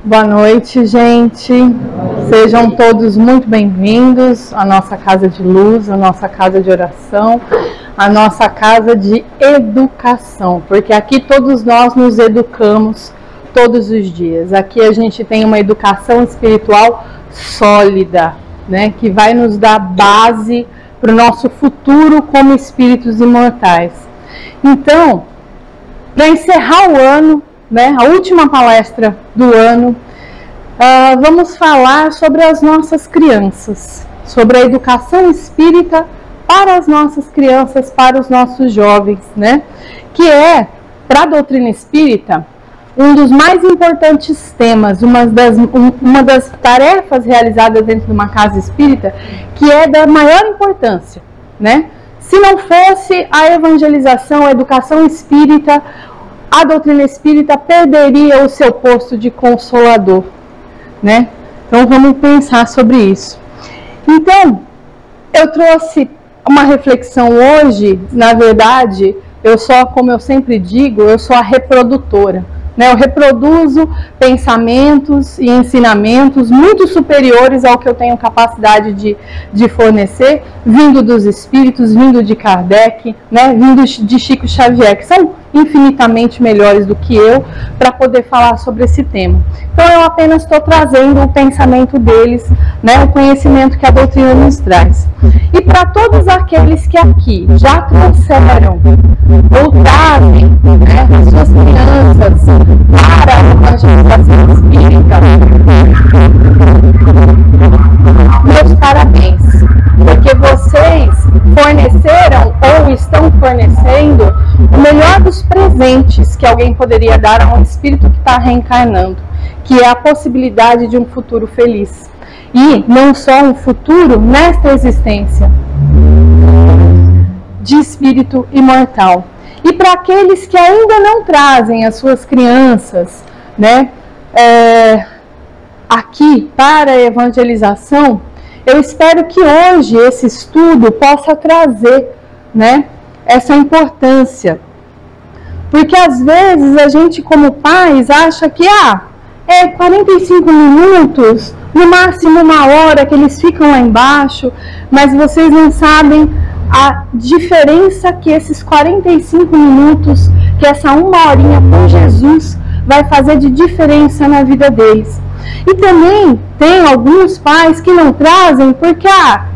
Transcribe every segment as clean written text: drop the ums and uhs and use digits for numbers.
Boa noite, gente. Sejam todos muito bem-vindos à nossa casa de luz, à nossa casa de oração, à nossa casa de educação, porque aqui todos nós nos educamos todos os dias. Aqui a gente tem uma educação espiritual sólida, né, que vai nos dar base para o nosso futuro como espíritos imortais. Então, para encerrar o ano, né, a última palestra do ano, vamos falar sobre as nossas crianças, sobre a educação espírita para as nossas crianças, para os nossos jovens, né, que é, para a doutrina espírita, um dos mais importantes temas, uma das tarefas realizadas dentro de uma casa espírita, que é da maior importância, né? Se não fosse a evangelização, a educação espírita, a doutrina espírita perderia o seu posto de consolador, né? Então vamos pensar sobre isso. Então, eu trouxe uma reflexão hoje, na verdade, como eu sempre digo, eu sou a reprodutora, né? Eu reproduzo pensamentos e ensinamentos muito superiores ao que eu tenho capacidade de fornecer, vindo dos espíritos, vindo de Kardec, né? Vindo de Chico Xavier, que são infinitamente melhores do que eu para poder falar sobre esse tema. Então eu apenas estou trazendo o pensamento deles, né, o conhecimento que a doutrina nos traz. E para todos aqueles que aqui já trouxeram ou trazem, né, as suas crianças para a evangelização espírita, meus parabéns, porque vocês forneceram ou estão fornecendo o melhor dos presentes que alguém poderia dar a um espírito que está reencarnando, que é a possibilidade de um futuro feliz. E não só um futuro nesta existência, de espírito imortal. E para aqueles que ainda não trazem as suas crianças, né, aqui para a evangelização, eu espero que hoje esse estudo possa trazer, né, essa importância. Porque às vezes a gente como pais acha que 45 minutos, no máximo 1 hora que eles ficam lá embaixo, mas vocês não sabem a diferença que esses 45 minutos, que essa 1 horinha com Jesus vai fazer de diferença na vida deles. E também tem alguns pais que não trazem porque,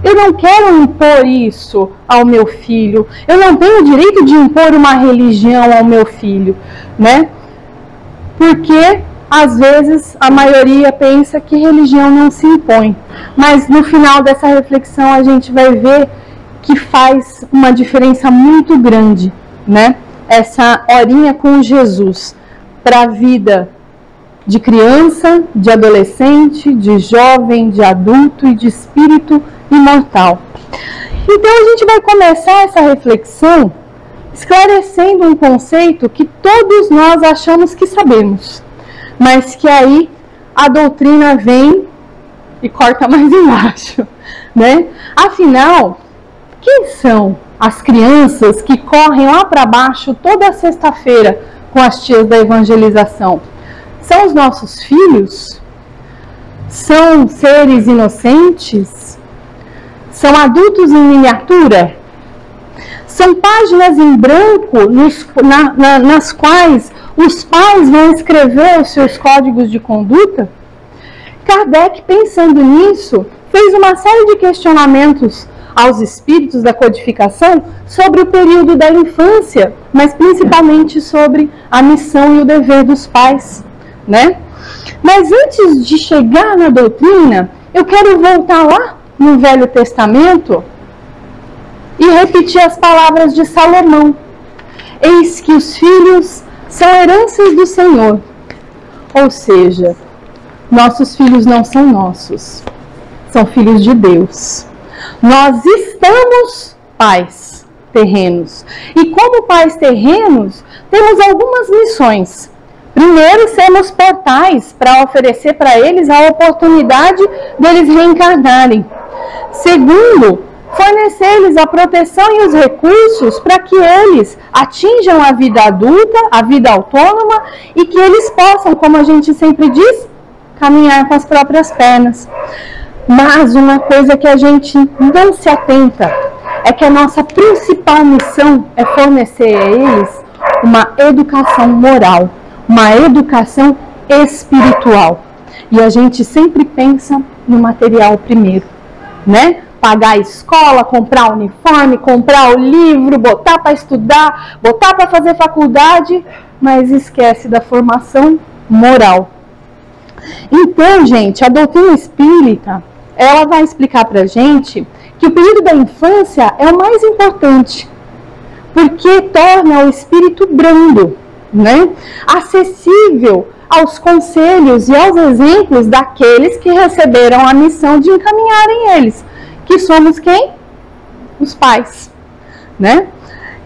eu não quero impor isso ao meu filho, eu não tenho o direito de impor uma religião ao meu filho, né? Porque, às vezes, a maioria pensa que religião não se impõe. Mas, no final dessa reflexão, a gente vai ver que faz uma diferença muito grande, né? Essa horinha com Jesus para a vida de criança, de adolescente, de jovem, de adulto e de espírito imortal. Então a gente vai começar essa reflexão esclarecendo um conceito que todos nós achamos que sabemos, mas que aí a doutrina vem e corta mais embaixo, né? Afinal, quem são as crianças que correm lá para baixo toda sexta-feira com as tias da evangelização? São os nossos filhos? São seres inocentes? São adultos em miniatura? São páginas em branco nas quais os pais vão escrever os seus códigos de conduta? Kardec, pensando nisso, fez uma série de questionamentos aos espíritos da codificação sobre o período da infância, mas principalmente sobre a missão e o dever dos pais, né? Mas antes de chegar na doutrina, eu quero voltar lá no Velho Testamento e repetir as palavras de Salomão. Eis que os filhos são heranças do Senhor. Ou seja, nossos filhos não são nossos, são filhos de Deus. Nós estamos pais terrenos. E como pais terrenos, temos algumas missões. Primeiro, sermos portais para oferecer para eles a oportunidade deles reencarnarem. Segundo, fornecer-lhes a proteção e os recursos para que eles atinjam a vida adulta, a vida autônoma, e que eles possam, como a gente sempre diz, caminhar com as próprias pernas. Mas uma coisa que a gente não se atenta é que a nossa principal missão é fornecer a eles uma educação moral, uma educação espiritual. E a gente sempre pensa no material primeiro, né? Pagar a escola, comprar o uniforme, comprar o livro, botar para estudar, botar para fazer faculdade, mas esquece da formação moral. Então, gente, a doutrina espírita, ela vai explicar para a gente que o período da infância é o mais importante, porque torna o espírito brando, né? Acessível aos conselhos e aos exemplos daqueles que receberam a missão de encaminharem eles, que somos quem? Os pais, né?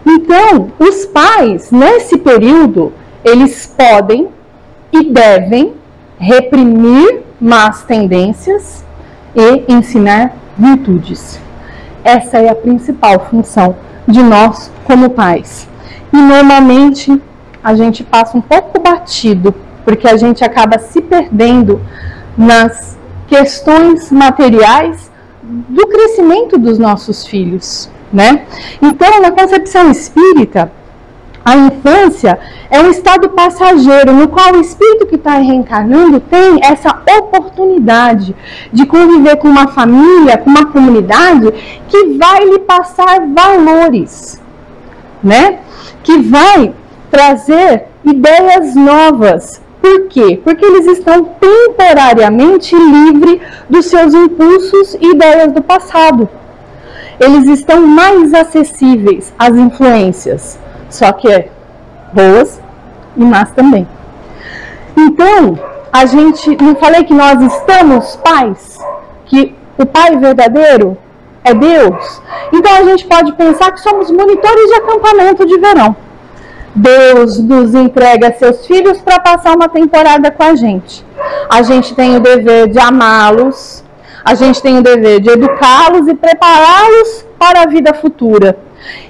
Então, os pais, nesse período, eles podem e devem reprimir más tendências e ensinar virtudes. Essa é a principal função de nós como pais. E normalmente a gente passa um pouco batido, porque a gente acaba se perdendo nas questões materiais do crescimento dos nossos filhos, né? Então, na concepção espírita, a infância é um estado passageiro no qual o espírito que está reencarnando tem essa oportunidade de conviver com uma família, com uma comunidade que vai lhe passar valores, né? Que vai trazer ideias novas. Por quê? Porque eles estão temporariamente livres dos seus impulsos e ideias do passado. Eles estão mais acessíveis às influências, só que boas e más também. Então, a gente, não falei que nós estamos pais? Que o pai verdadeiro é Deus? Então a gente pode pensar que somos monitores de acampamento de verão. Deus nos entrega seus filhos para passar uma temporada com a gente. A gente tem o dever de amá-los, a gente tem o dever de educá-los e prepará-los para a vida futura.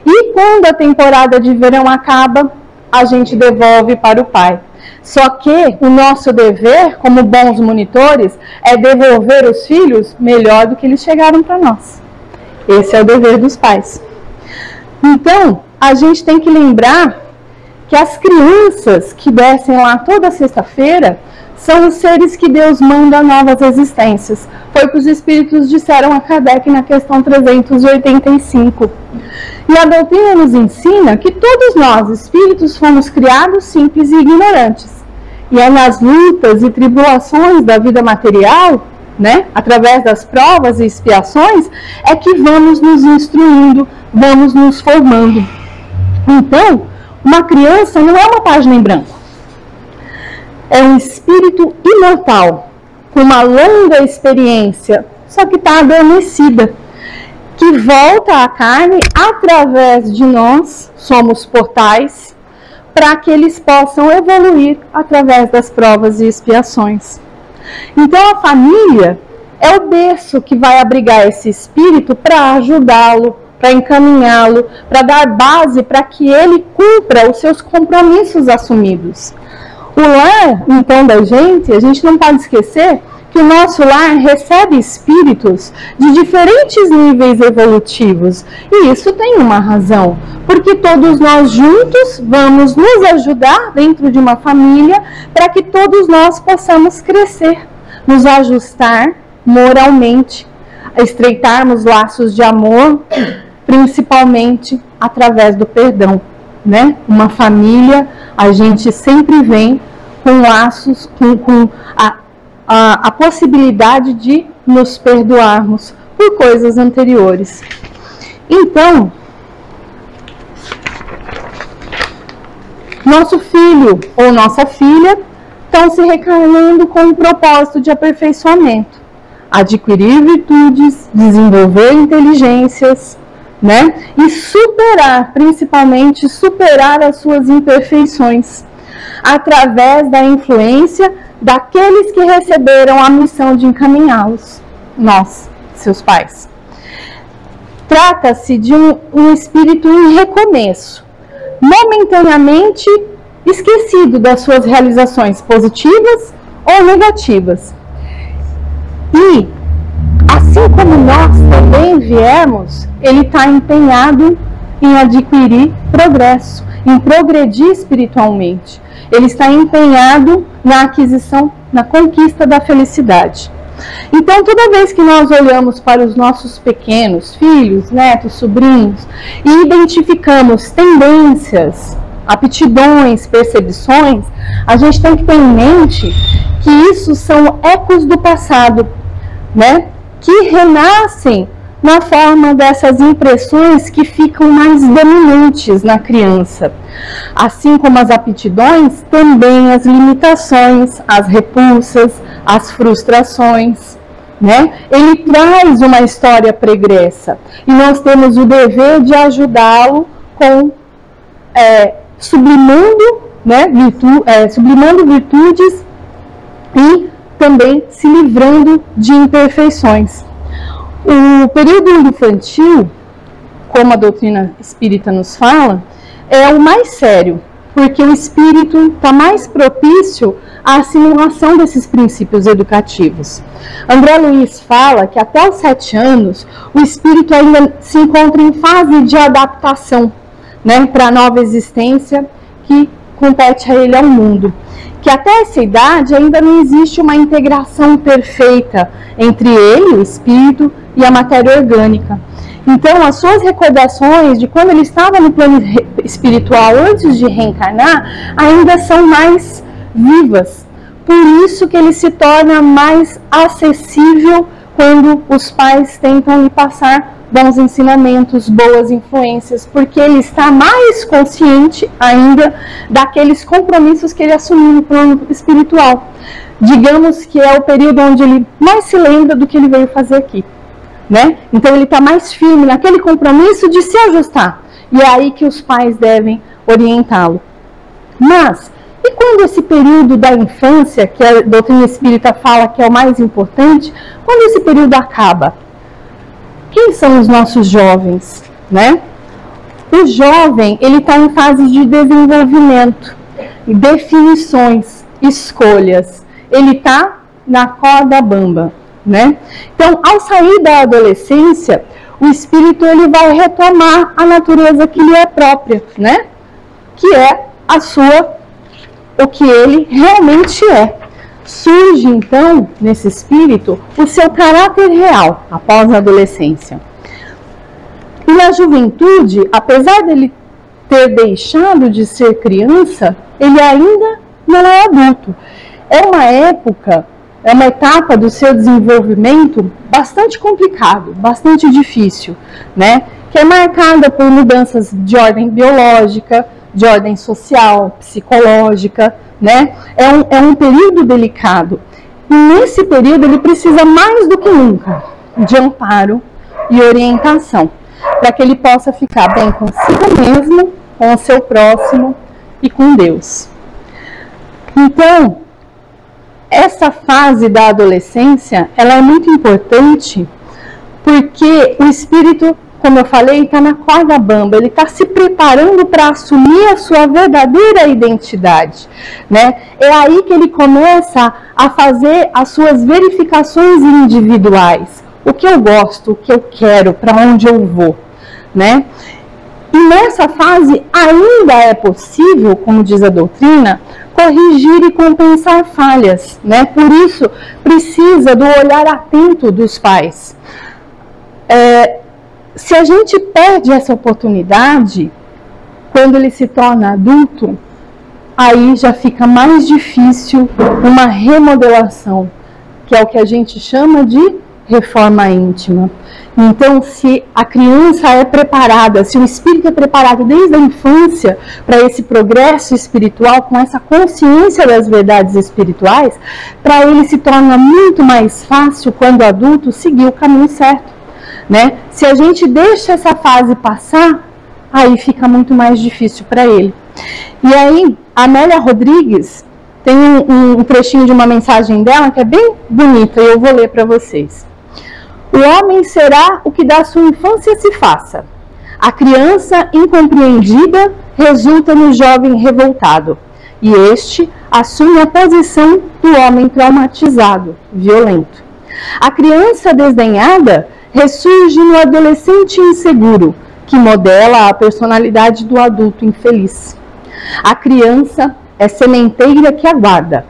E quando a temporada de verão acaba, a gente devolve para o pai. Só que o nosso dever, como bons monitores, é devolver os filhos melhor do que eles chegaram para nós. Esse é o dever dos pais. Então, a gente tem que lembrar que as crianças que descem lá toda sexta-feira são os seres que Deus manda novas existências. Foi o que os espíritos disseram a Kardec na questão 385. E a doutrina nos ensina que todos nós, espíritos, fomos criados simples e ignorantes. E é nas lutas e tribulações da vida material, né, através das provas e expiações, é que vamos nos instruindo, vamos nos formando. Então, uma criança não é uma página em branco. É um espírito imortal, com uma longa experiência, só que está adormecida, que volta à carne através de nós, somos portais, para que eles possam evoluir através das provas e expiações. Então a família é o berço que vai abrigar esse espírito para ajudá-lo, para encaminhá-lo, para dar base para que ele cumpra os seus compromissos assumidos. O lar, então, da gente, a gente não pode esquecer que o nosso lar recebe espíritos de diferentes níveis evolutivos. E isso tem uma razão, porque todos nós juntos vamos nos ajudar dentro de uma família para que todos nós possamos crescer, nos ajustar moralmente, estreitarmos laços de amor, principalmente através do perdão, né? Uma família, a gente sempre vem com laços, com a possibilidade de nos perdoarmos por coisas anteriores. Então, nosso filho ou nossa filha estão se reencarnando com um propósito de aperfeiçoamento, adquirir virtudes, desenvolver inteligências, né? E superar, principalmente superar as suas imperfeições, através da influência daqueles que receberam a missão de encaminhá-los, nós, seus pais. Trata-se de um espírito em recomeço, momentaneamente esquecido das suas realizações positivas ou negativas. E, assim como nós também viemos, ele está empenhado em adquirir progresso, em progredir espiritualmente. Ele está empenhado na aquisição, na conquista da felicidade. Então, toda vez que nós olhamos para os nossos pequenos, filhos, netos, sobrinhos, e identificamos tendências, aptidões, percepções, a gente tem que ter em mente que isso são ecos do passado, né? Que renascem na forma dessas impressões que ficam mais dominantes na criança. Assim como as aptidões, também as limitações, as repulsas, as frustrações, né? Ele traz uma história pregressa e nós temos o dever de ajudá-lo com sublimando, né, sublimando virtudes e também se livrando de imperfeições. O período infantil, como a doutrina espírita nos fala, é o mais sério, porque o espírito está mais propício à assimilação desses princípios educativos. André Luiz fala que até os 7 anos o espírito ainda se encontra em fase de adaptação, né, para a nova existência que compete a ele ao mundo. Que até essa idade ainda não existe uma integração perfeita entre ele, o espírito, e a matéria orgânica. Então, as suas recordações de quando ele estava no plano espiritual antes de reencarnar ainda são mais vivas. Por isso que ele se torna mais acessível quando os pais tentam lhe passar bons ensinamentos, boas influências, porque ele está mais consciente ainda daqueles compromissos que ele assumiu no plano espiritual. Digamos que é o período onde ele mais se lembra do que ele veio fazer aqui, né? Então ele está mais firme naquele compromisso de se ajustar, e é aí que os pais devem orientá-lo. Mas, e quando esse período da infância, que a doutrina espírita fala que é o mais importante, quando esse período acaba? Quem são os nossos jovens, né? O jovem, ele está em fase de desenvolvimento, definições, escolhas. Ele está na corda bamba, né? Então, ao sair da adolescência, o espírito ele vai retomar a natureza que lhe é própria, né? Que é o que ele realmente é. Surge, então, nesse espírito, o seu caráter real, após a adolescência. E na juventude, apesar dele ter deixado de ser criança, ele ainda não é adulto. É uma época, é uma etapa do seu desenvolvimento bastante complicado, bastante difícil, né? Que é marcada por mudanças de ordem biológica, de ordem social, psicológica, né? É um período delicado. E nesse período ele precisa mais do que nunca de amparo e orientação, para que ele possa ficar bem consigo mesmo, com o seu próximo e com Deus. Então, essa fase da adolescência, ela é muito importante, porque o espírito, como eu falei, está na corda bamba, ele está se preparando para assumir a sua verdadeira identidade, né? É aí que ele começa a fazer as suas verificações individuais. O que eu gosto, o que eu quero, para onde eu vou, né? E nessa fase ainda é possível, como diz a doutrina, corrigir e compensar falhas, né? Por isso, precisa do olhar atento dos pais. Se a gente perde essa oportunidade, quando ele se torna adulto, aí já fica mais difícil uma remodelação, que é o que a gente chama de reforma íntima. Então, se a criança é preparada, se o espírito é preparado desde a infância para esse progresso espiritual, com essa consciência das verdades espirituais, para ele se torna muito mais fácil, quando adulto, seguir o caminho certo, né? Se a gente deixa essa fase passar, aí fica muito mais difícil para ele. E aí, a Amélia Rodrigues tem um trechinho de uma mensagem dela que é bem bonita, e eu vou ler para vocês. O homem será o que da sua infância se faça. A criança incompreendida resulta no jovem revoltado, e este, assume a posição do homem traumatizado, violento. A criança desdenhada ressurge no adolescente inseguro, que modela a personalidade do adulto infeliz. A criança é sementeira que aguarda.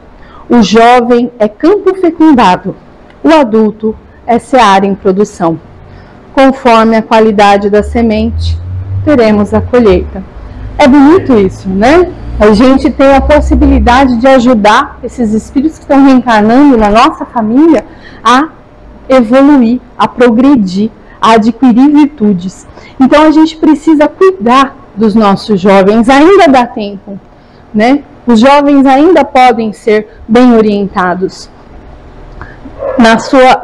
O jovem é campo fecundado. O adulto é seara em produção. Conforme a qualidade da semente, teremos a colheita. É bonito isso, né? A gente tem a possibilidade de ajudar esses espíritos que estão reencarnando na nossa família a evoluir, a progredir, a adquirir virtudes. Então a gente precisa cuidar dos nossos jovens, ainda dá tempo, né? Os jovens ainda podem ser bem orientados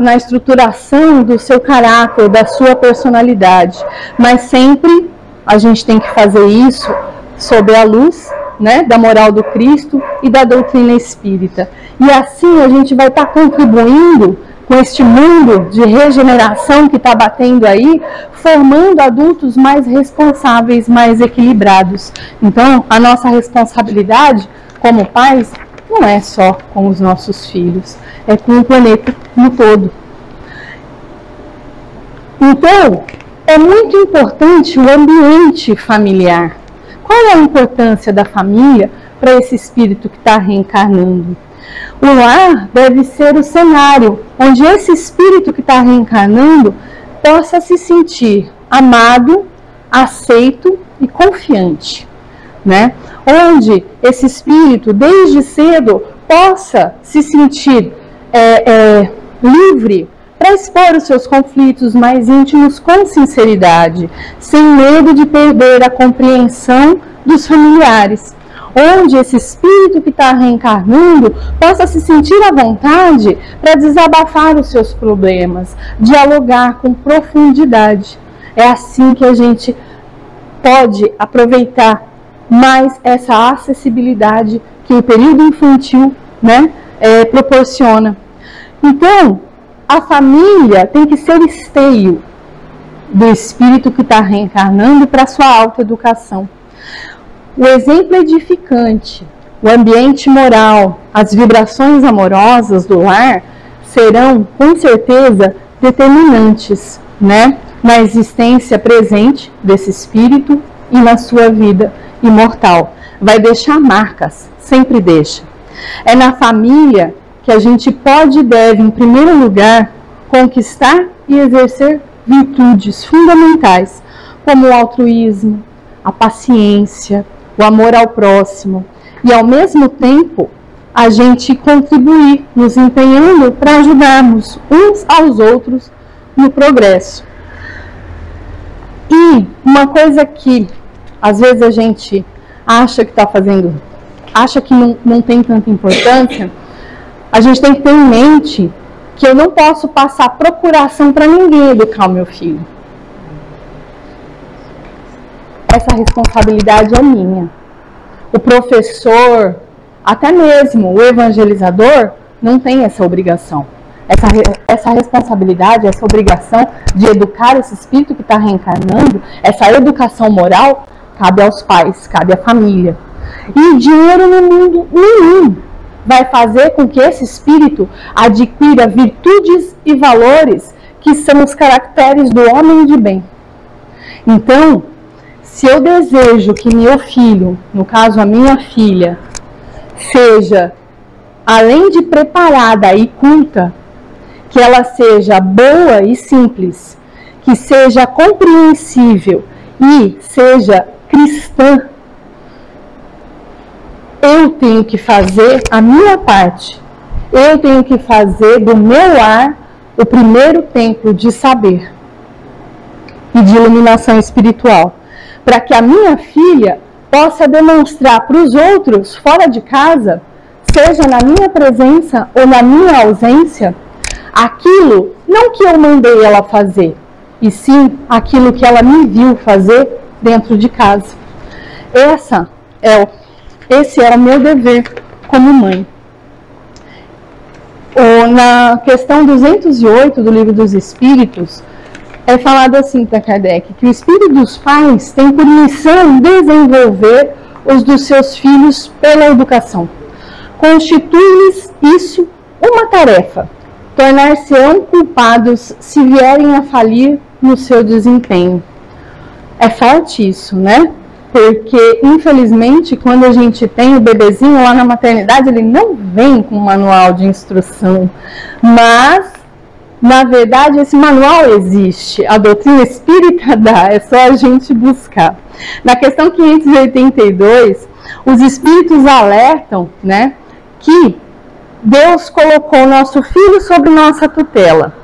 na estruturação do seu caráter, da sua personalidade, mas sempre a gente tem que fazer isso sob a luz, né, da moral do Cristo e da doutrina espírita. E assim a gente vai estar contribuindo com este mundo de regeneração que está batendo aí, formando adultos mais responsáveis, mais equilibrados. Então, a nossa responsabilidade como pais não é só com os nossos filhos, é com o planeta no todo. Então, é muito importante o ambiente familiar. Qual é a importância da família para esse espírito que está reencarnando? O lar deve ser o cenário onde esse espírito que está reencarnando possa se sentir amado, aceito e confiante, né? Onde esse espírito, desde cedo, possa se sentir livre para expor os seus conflitos mais íntimos com sinceridade, sem medo de perder a compreensão dos familiares. Onde esse espírito que está reencarnando possa se sentir à vontade para desabafar os seus problemas, dialogar com profundidade. É assim que a gente pode aproveitar mais essa acessibilidade que o período infantil, né, proporciona. Então, a família tem que ser esteio do espírito que está reencarnando para a sua autoeducação. O exemplo edificante, o ambiente moral, as vibrações amorosas do lar serão, com certeza, determinantes, né, na existência presente desse espírito e na sua vida imortal. Vai deixar marcas, sempre deixa. É na família que a gente pode e deve, em primeiro lugar, conquistar e exercer virtudes fundamentais, como o altruísmo, a paciência, o amor ao próximo, e ao mesmo tempo a gente contribuir, nos empenhando para ajudarmos uns aos outros no progresso. E uma coisa que às vezes a gente acha que está fazendo, acha que não tem tanta importância, a gente tem que ter em mente que eu não posso passar procuração para ninguém educar o meu filho. Essa responsabilidade é minha. O professor, até mesmo o evangelizador, não tem essa obrigação. Essa responsabilidade, essa obrigação de educar esse espírito que está reencarnando, essa educação moral, cabe aos pais, cabe à família. E dinheiro no mundo nenhum vai fazer com que esse espírito adquira virtudes e valores que são os caracteres do homem de bem. Então, se eu desejo que meu filho, no caso a minha filha, seja, além de preparada e culta, que ela seja boa e simples, que seja compreensível e seja cristã, eu tenho que fazer a minha parte. Eu tenho que fazer do meu lar o primeiro templo de saber e de iluminação espiritual, para que a minha filha possa demonstrar para os outros fora de casa, seja na minha presença ou na minha ausência, aquilo não que eu mandei ela fazer, e sim aquilo que ela me viu fazer dentro de casa. Esse é o meu dever como mãe. Na questão 208 do Livro dos Espíritos, é falado assim para Kardec, que o espírito dos pais tem por missão desenvolver os dos seus filhos pela educação. constitui-lhes isso uma tarefa. Tornar-se-ão culpados se vierem a falir no seu desempenho. É forte isso, né? Porque, infelizmente, quando a gente tem o bebezinho lá na maternidade, ele não vem com um manual de instrução. Mas, na verdade, esse manual existe. A doutrina espírita dá, é só a gente buscar. Na questão 582, os espíritos alertam, né, que Deus colocou o nosso filho sob nossa tutela,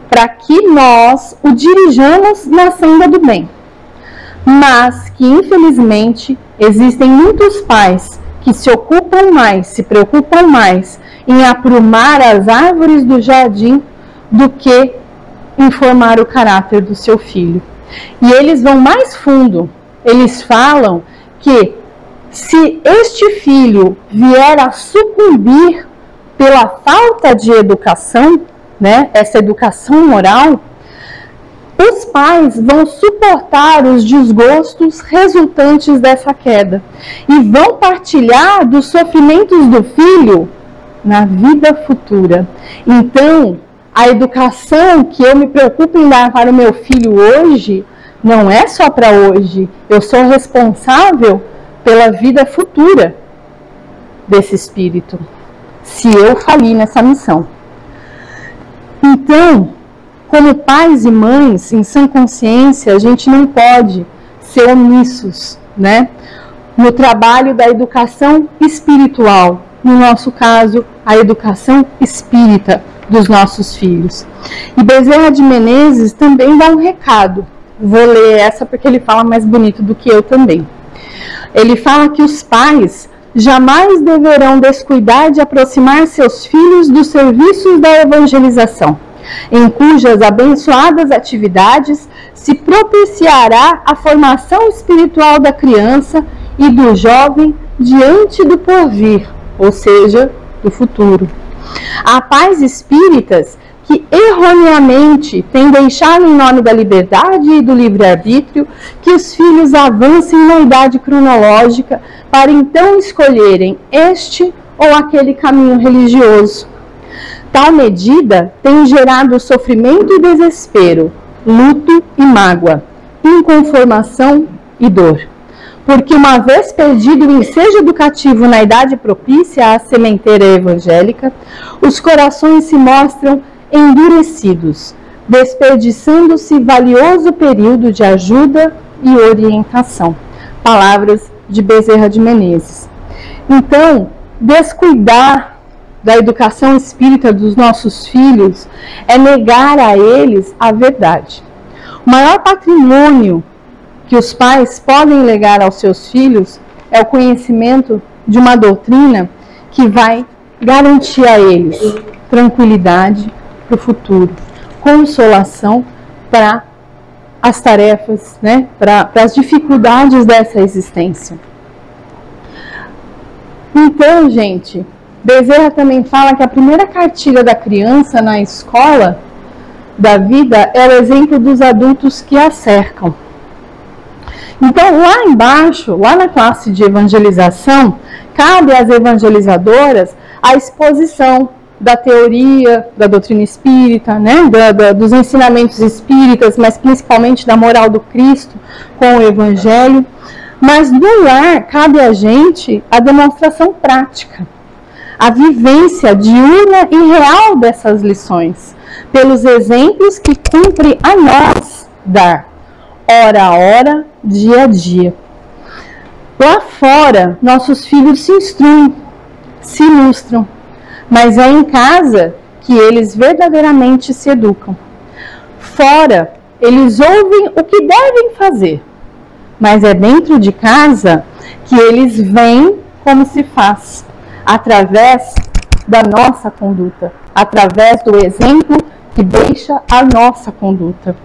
para que nós o dirijamos na senda do bem. Mas que, infelizmente, existem muitos pais que se preocupam mais em aprumar as árvores do jardim do que em formar o caráter do seu filho. E eles vão mais fundo. Eles falam que se este filho vier a sucumbir pela falta de educação, né, essa educação moral, os pais vão suportar os desgostos resultantes dessa queda e vão partilhar dos sofrimentos do filho na vida futura. Então, a educação que eu me preocupo em dar para o meu filho hoje não é só para hoje. Eu sou responsável pela vida futura desse espírito, se eu falir nessa missão. Então, como pais e mães, em sã consciência, a gente não pode ser omissos, né, no trabalho da educação espiritual. No nosso caso, a educação espírita dos nossos filhos. E Bezerra de Menezes também dá um recado. Vou ler essa porque ele fala mais bonito do que eu também. Ele fala que os pais jamais deverão descuidar de aproximar seus filhos dos serviços da evangelização, em cujas abençoadas atividades se propiciará a formação espiritual da criança e do jovem diante do porvir, ou seja, do futuro. Há pais espíritas que erroneamente têm deixado em nome da liberdade e do livre-arbítrio que os filhos avancem na idade cronológica para então escolherem este ou aquele caminho religioso. Tal medida tem gerado sofrimento e desespero, luto e mágoa, inconformação e dor. Porque uma vez perdido o ensejo educativo na idade propícia à sementeira evangélica, os corações se mostram endurecidos, desperdiçando-se valioso período de ajuda e orientação. Palavras de Bezerra de Menezes. Então, descuidar da educação espírita dos nossos filhos é negar a eles a verdade. O maior patrimônio que os pais podem legar aos seus filhos é o conhecimento de uma doutrina que vai garantir a eles tranquilidade para o futuro, consolação para as tarefas, né, para as dificuldades dessa existência. Então, gente, Bezerra também fala que a primeira cartilha da criança na escola da vida é o exemplo dos adultos que a cercam. Então, lá embaixo, lá na classe de evangelização, cabe às evangelizadoras a exposição da teoria, da doutrina espírita, né, dos ensinamentos espíritas, mas principalmente da moral do Cristo com o Evangelho. Mas no lar cabe a gente a demonstração prática, a vivência diurna e real dessas lições, pelos exemplos que cumpre a nós dar, hora a hora, dia a dia. Lá fora, nossos filhos se instruem, se ilustram, mas é em casa que eles verdadeiramente se educam. Fora, eles ouvem o que devem fazer, mas é dentro de casa que eles veem como se faz, através da nossa conduta, através do exemplo que deixa a nossa conduta.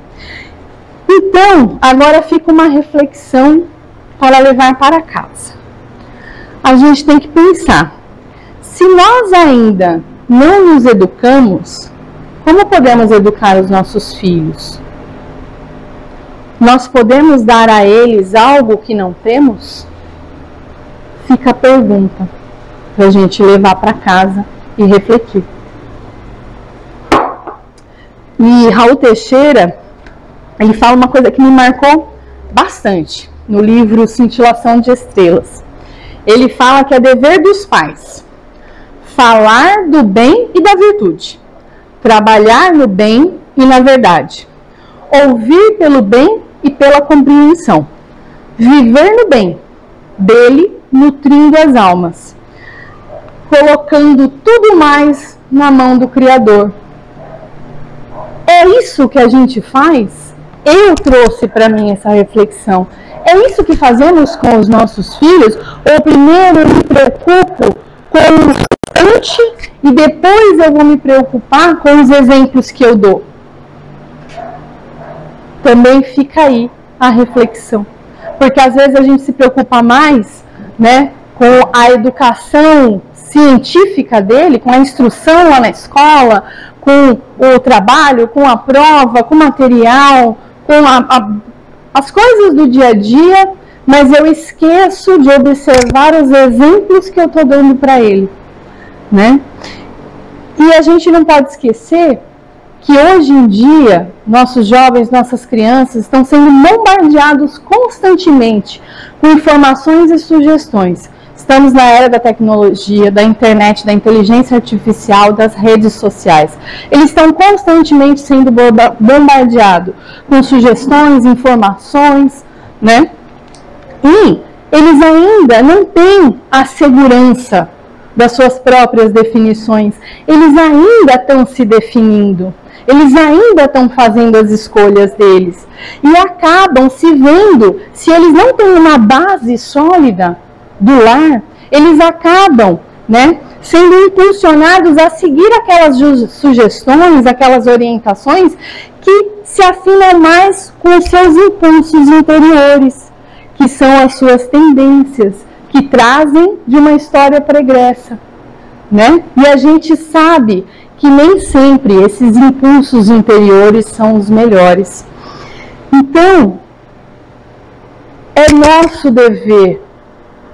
Então, agora fica uma reflexão para levar para casa. A gente tem que pensar, se nós ainda não nos educamos, como podemos educar os nossos filhos? Nós podemos dar a eles algo que não temos? Fica a pergunta. para a gente levar para casa e refletir. E Raul Teixeira, ele fala uma coisa que me marcou bastante no livro Cintilação de Estrelas. Ele fala que é dever dos pais falar do bem e da virtude, trabalhar no bem e na verdade, ouvir pelo bem e pela compreensão, viver no bem, dele nutrindo as almas, colocando tudo mais na mão do Criador. É isso que a gente faz? Eu trouxe para mim essa reflexão. É isso que fazemos com os nossos filhos? Ou primeiro eu me preocupo com o restante e depois eu vou me preocupar com os exemplos que eu dou? Também fica aí a reflexão. Porque às vezes a gente se preocupa mais, né, com a educação científica dele, com a instrução lá na escola, com o trabalho, com a prova, com o material, com as coisas do dia a dia, mas eu esqueço de observar os exemplos que eu estou dando para ele, né? E a gente não pode esquecer que hoje em dia, nossos jovens, nossas crianças estão sendo bombardeados constantemente com informações e sugestões. Estamos na era da tecnologia, da internet, da inteligência artificial, das redes sociais. Eles estão constantemente sendo bombardeados com sugestões, informações, né? E eles ainda não têm a segurança das suas próprias definições. Eles ainda estão se definindo. Eles ainda estão fazendo as escolhas deles. E acabam se vendo, se eles não têm uma base sólida do lar, eles acabam, né, sendo impulsionados a seguir aquelas sugestões, aquelas orientações que se afinam mais com os seus impulsos interiores, que são as suas tendências, que trazem de uma história pregressa, né? E a gente sabe que nem sempre esses impulsos interiores são os melhores. Então, é nosso dever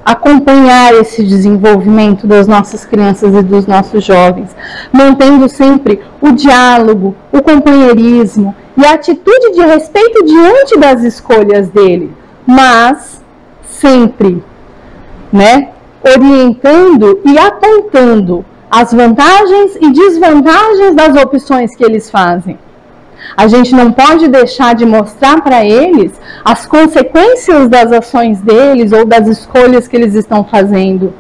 acompanhar esse desenvolvimento das nossas crianças e dos nossos jovens, mantendo sempre o diálogo, o companheirismo e a atitude de respeito diante das escolhas dele, mas sempre, né, orientando e apontando as vantagens e desvantagens das opções que eles fazem. A gente não pode deixar de mostrar para eles as consequências das ações deles ou das escolhas que eles estão fazendo,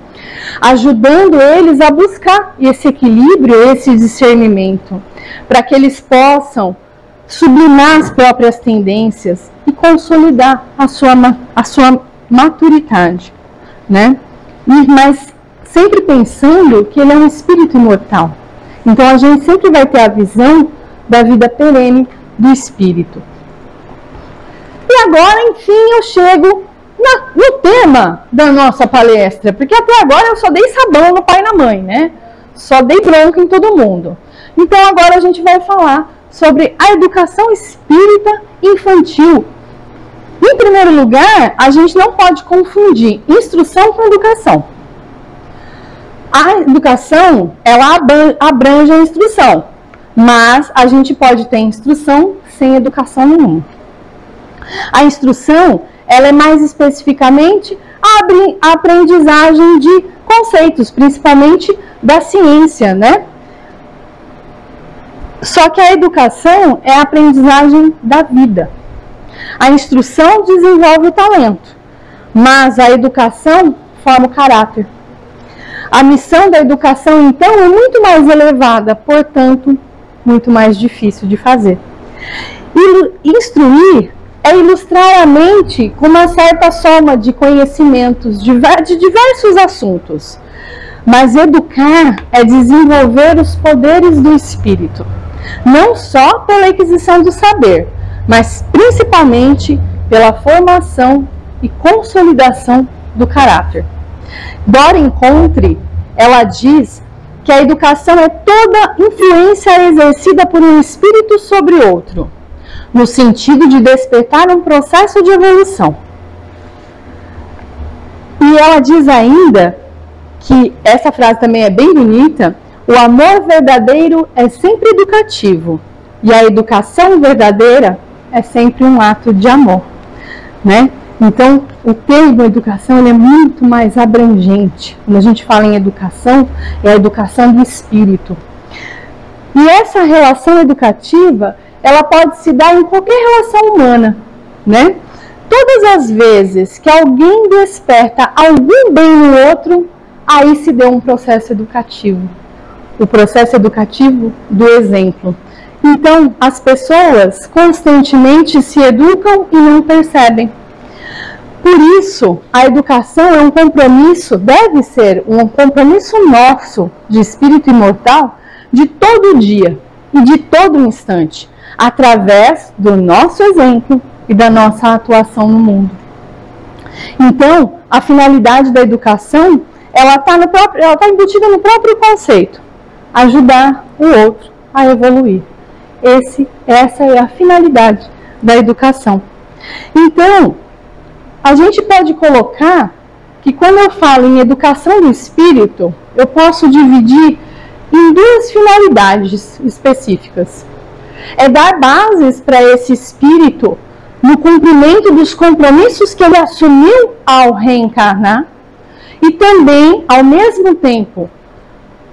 ajudando eles a buscar esse equilíbrio, esse discernimento, para que eles possam sublimar as próprias tendências e consolidar a sua maturidade, né? Mas sempre pensando que ele é um espírito imortal. Então a gente sempre vai ter a visão da vida perene do espírito. E agora, enfim, eu chego no tema da nossa palestra, porque até agora eu só dei sabão no pai e na mãe, né? Só dei bronca em todo mundo. Então agora a gente vai falar sobre a educação espírita infantil. Em primeiro lugar, a gente não pode confundir instrução com educação. A educação, ela abrange a instrução, mas a gente pode ter instrução sem educação nenhuma. A instrução, ela é mais especificamente a aprendizagem de conceitos, principalmente da ciência, né? Só que a educação é a aprendizagem da vida. A instrução desenvolve o talento, mas a educação forma o caráter. A missão da educação, então, é muito mais elevada, portanto, muito mais difícil de fazer. Instruir é ilustrar a mente com uma certa soma de conhecimentos de diversos assuntos. Mas educar é desenvolver os poderes do espírito, não só pela aquisição do saber, mas principalmente pela formação e consolidação do caráter. Dora Encontre, ela diz que a educação é toda influência exercida por um espírito sobre outro, no sentido de despertar um processo de evolução. E ela diz ainda que essa frase também é bem bonita: o amor verdadeiro é sempre educativo e a educação verdadeira é sempre um ato de amor, né? Então, o termo educação ele é muito mais abrangente. Quando a gente fala em educação, é a educação do espírito. E essa relação educativa, ela pode se dar em qualquer relação humana, né? Todas as vezes que alguém desperta algum bem no outro, aí se deu um processo educativo. O processo educativo do exemplo. Então, as pessoas constantemente se educam e não percebem. Por isso, a educação é um compromisso, deve ser um compromisso nosso de espírito imortal de todo dia e de todo instante, através do nosso exemplo e da nossa atuação no mundo. Então, a finalidade da educação, ela está embutida no próprio conceito: ajudar o outro a evoluir. Essa é a finalidade da educação. Então, a gente pode colocar que quando eu falo em educação do espírito, eu posso dividir em duas finalidades específicas. É dar bases para esse espírito no cumprimento dos compromissos que ele assumiu ao reencarnar e também, ao mesmo tempo,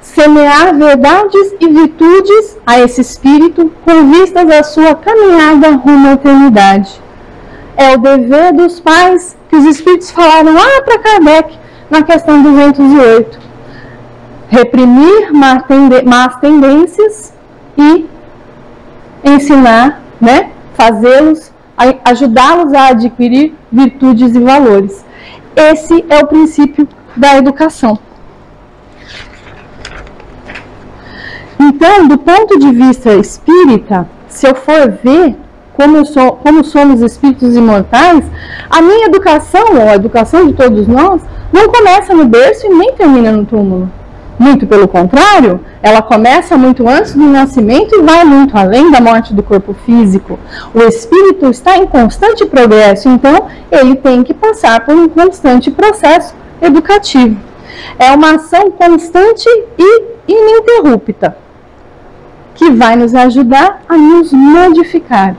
semear verdades e virtudes a esse espírito com vistas à sua caminhada rumo à eternidade. É o dever dos pais que os espíritos falaram lá para Kardec na questão 208. Reprimir más tendências e ensinar, né, fazê-los, ajudá-los a adquirir virtudes e valores. Esse é o princípio da educação. Então, do ponto de vista espírita, se eu for ver como somos espíritos imortais, a minha educação, ou a educação de todos nós, não começa no berço e nem termina no túmulo. Muito pelo contrário, ela começa muito antes do nascimento e vai muito além da morte do corpo físico. O espírito está em constante progresso, então ele tem que passar por um constante processo educativo. É uma ação constante e ininterrupta, que vai nos ajudar a nos modificar.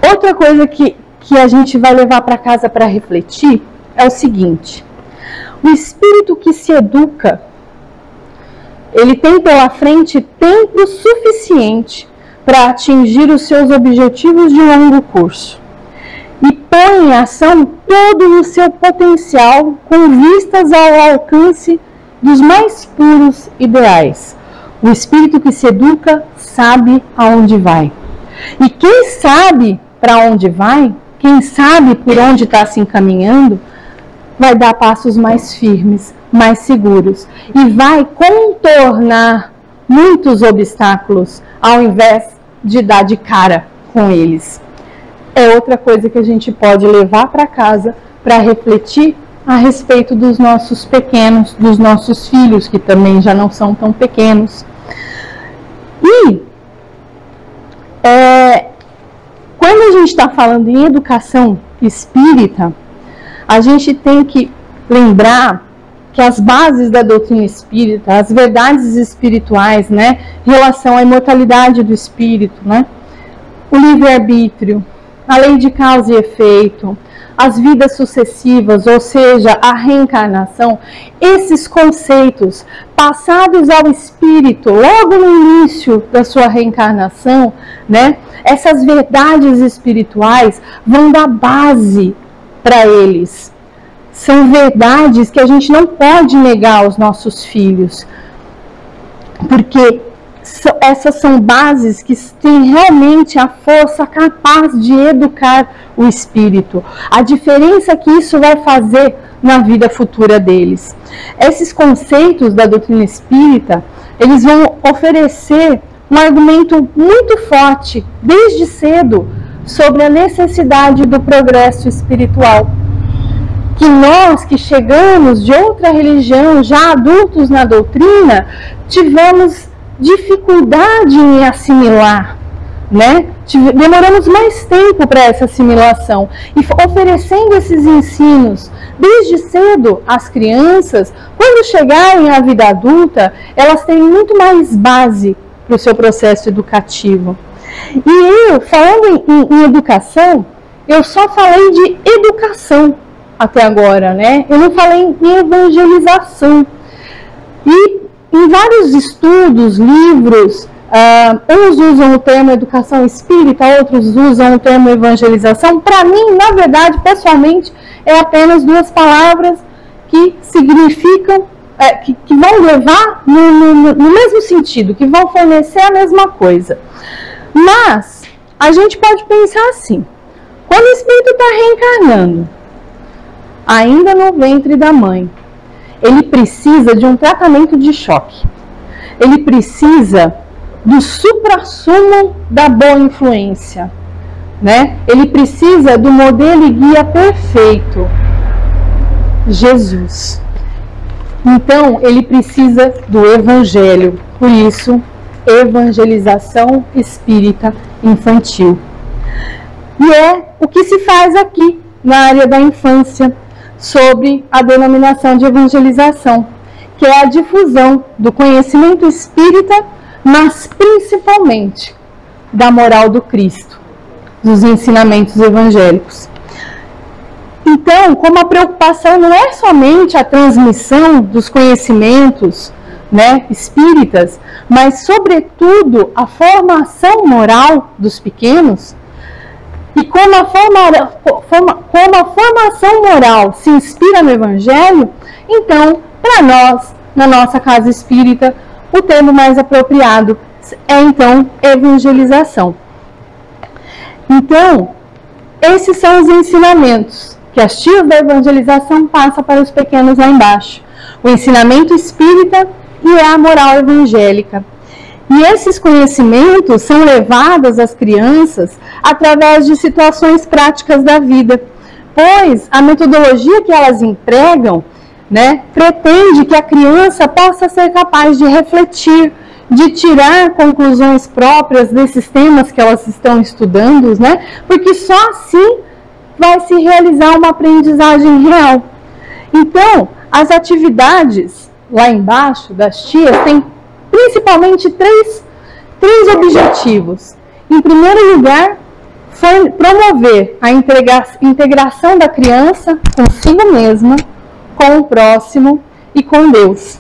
Outra coisa que a gente vai levar para casa para refletir é o seguinte: o espírito que se educa, ele tem pela frente tempo suficiente para atingir os seus objetivos de longo curso e põe em ação todo o seu potencial com vistas ao alcance dos mais puros ideais. O espírito que se educa sabe aonde vai. E quem sabe para onde vai, quem sabe por onde está se encaminhando, vai dar passos mais firmes, mais seguros e vai contornar muitos obstáculos ao invés de dar de cara com eles. É outra coisa que a gente pode levar para casa para refletir a respeito dos nossos pequenos, dos nossos filhos, que também já não são tão pequenos. E quando a gente está falando em educação espírita, a gente tem que lembrar que as bases da doutrina espírita, as verdades espirituais, né, em relação à imortalidade do espírito, né, o livre-arbítrio, a lei de causa e efeito, as vidas sucessivas, ou seja, a reencarnação, esses conceitos passados ao espírito logo no início da sua reencarnação, né, essas verdades espirituais vão dar base para eles. São verdades que a gente não pode negar aos nossos filhos, porque essas são bases que têm realmente a força capaz de educar o espírito. A diferença que isso vai fazer na vida futura deles. Esses conceitos da doutrina espírita, eles vão oferecer um argumento muito forte, desde cedo, sobre a necessidade do progresso espiritual. Que nós que chegamos de outra religião, já adultos na doutrina, tivemos dificuldade em assimilar, né? demoramos mais tempo para essa assimilação. E oferecendo esses ensinos desde cedo às crianças, quando chegarem à vida adulta, elas têm muito mais base para o seu processo educativo. E eu, falando em educação, eu só falei de educação até agora, né? Eu não falei em evangelização. E em vários estudos, livros, uns usam o termo educação espírita, outros usam o termo evangelização. Para mim, na verdade, pessoalmente, é apenas duas palavras que significam, que vão levar no mesmo sentido, que vão fornecer a mesma coisa. Mas a gente pode pensar assim: quando o espírito está reencarnando, ainda no ventre da mãe, ele precisa de um tratamento de choque. Ele precisa do suprassumo da boa influência, né? Ele precisa do modelo e guia perfeito, Jesus. Então, ele precisa do evangelho. Por isso, evangelização espírita infantil. E é o que se faz aqui na área da infância, sobre a denominação de evangelização, que é a difusão do conhecimento espírita, mas principalmente da moral do Cristo, dos ensinamentos evangélicos. Então, como a preocupação não é somente a transmissão dos conhecimentos, né, espíritas, mas sobretudo a formação moral dos pequenos, e como a formação moral se inspira no Evangelho, então, para nós, na nossa casa espírita, o termo mais apropriado é, então, evangelização. Então, esses são os ensinamentos que as tias da evangelização passam para os pequenos lá embaixo. O ensinamento espírita e a moral evangélica. E esses conhecimentos são levados às crianças através de situações práticas da vida, pois a metodologia que elas empregam, né, pretende que a criança possa ser capaz de refletir, de tirar conclusões próprias desses temas que elas estão estudando, né, porque só assim vai se realizar uma aprendizagem real. Então, as atividades lá embaixo das tias têm principalmente três objetivos. Em primeiro lugar, foi promover a integração da criança consigo mesma, com o próximo e com Deus.